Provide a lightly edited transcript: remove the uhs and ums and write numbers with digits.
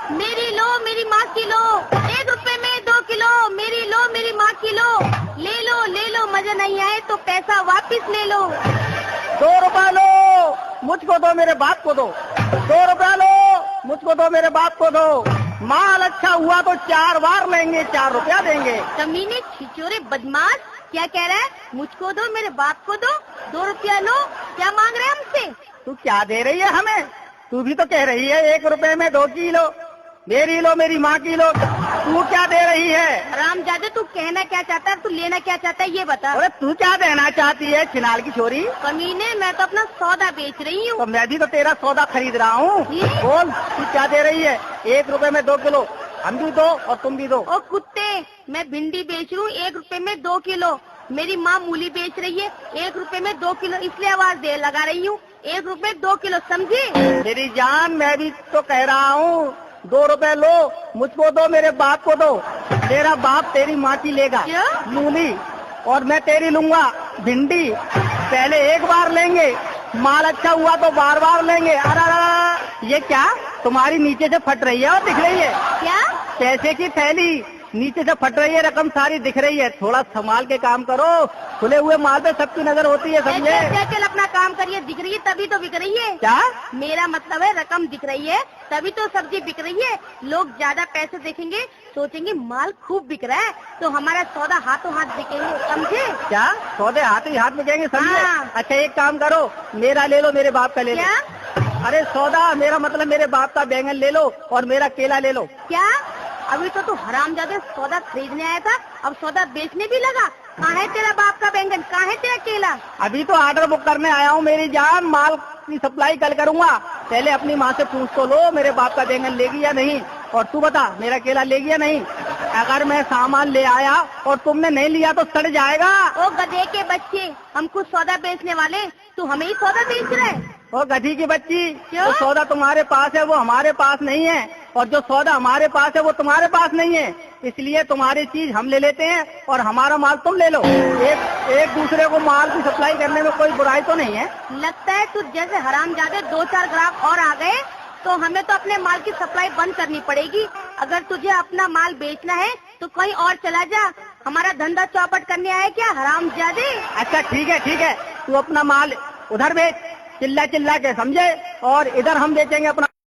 मेरी लो मेरी माँ की लो, 1 रुपए में 2 किलो, मेरी लो मेरी माँ की लो, ले लो मजा नहीं आए तो पैसा वापिस ले लो। 2 रुपया लो, मुझको दो मेरे बाप को दो। 2 रुपया लो, मुझको दो मेरे बाप को दो। माल अच्छा हुआ तो 4 बार लेंगे, 4 रुपया देंगे। कमीने छिचोरे बदमाश, क्या कह रहा है? मुझको दो मेरे बाप को दो, 2 रुपया लो, क्या मांग रहे हैं हमसे? तू क्या दे रही है हमें? तू भी तो कह रही है 1 रुपए में 2 किलो, मेरी लो मेरी माँ की लो। तू क्या दे रही है? हरामजादे, तू कहना क्या चाहता है, तू लेना क्या चाहता है, ये बता। अरे तू क्या देना चाहती है छिनाल की छोरी? कमीने, मैं तो अपना सौदा बेच रही हूँ। तो मैं भी तो तेरा सौदा खरीद रहा हूँ। बोल तू क्या दे रही है? 1 रुपए में 2 किलो, हम भी दो और तुम भी दो। ओ कुत्ते, मैं भिंडी बेच रही हूँ 1 रुपए में 2 किलो, मेरी माँ मूली बेच रही है 1 रुपए में 2 किलो, इसलिए आवाज दे लगा रही हूँ 1 रुपए 2 किलो, समझे? मेरी जान, मैं भी तो कह रहा हूँ 2 रुपए लो, मुझको दो मेरे बाप को दो। तेरा बाप तेरी माँ की लेगा मूली और मैं तेरी लूंगा भिंडी। पहले 1 बार लेंगे, माल अच्छा हुआ तो बार बार लेंगे। अरे ये क्या तुम्हारी नीचे से फट रही है और दिख रही है? क्या? पैसे की थैली नीचे से फट रही है, रकम सारी दिख रही है। थोड़ा संभाल के काम करो, खुले हुए माल पे सबकी नजर होती है, समझे? चल अपना काम करिए, दिख रही है तभी तो बिक रही है। क्या? मेरा मतलब है रकम दिख रही है तभी तो सब्जी बिक रही है। लोग ज्यादा पैसे देखेंगे, सोचेंगे माल खूब बिक रहा है, तो हमारा सौदा हाथों हाथ बिकेंगे, समझे? क्या सौदे हाथ ही हाथ बिकेंगे, समझे? हाँ। अच्छा एक काम करो, मेरा ले लो, मेरे बाप का ले लो। क्या? अरे सौदा, मेरा मतलब मेरे बाप का बैंगन ले लो और मेरा केला ले लो। क्या? अभी तो तू हरामजादे सौदा खरीदने आया था, अब सौदा बेचने भी लगा। कहाँ है तेरा बाप का बैंगन, कहाँ है तेरा केला? अभी तो ऑर्डर बुक करने आया हूँ मेरी जान, माल की सप्लाई कल करूँगा। पहले अपनी माँ से पूछ तो लो मेरे बाप का बैंगन लेगी या नहीं, और तू बता मेरा केला लेगी या नहीं। अगर मैं सामान ले आया और तुमने नहीं लिया तो सड़ जाएगा। ओ गधे के बच्चे, हम कुछ सौदा बेचने वाले, तू हमें ही सौदा बेच रहे है? ओ गधी की बच्ची, क्यों? जो सौदा तुम्हारे पास है वो हमारे पास नहीं है, और जो सौदा हमारे पास है वो तुम्हारे पास नहीं है, इसलिए तुम्हारी चीज हम ले लेते हैं और हमारा माल तुम ले लो। एक दूसरे को माल की सप्लाई करने में कोई बुराई तो नहीं है। लगता है तू जैसे हरामजादे 2-4 ग्राहक और आ गए तो हमें तो अपने माल की सप्लाई बंद करनी पड़ेगी। अगर तुझे अपना माल बेचना है तो कहीं और चला जा, हमारा धंधा चौपट करने आया क्या हरामजादे? अच्छा ठीक है, तू अपना माल उधर बेच चिल्ला चिल्ला के, समझे? और इधर हम बेचेंगे अपना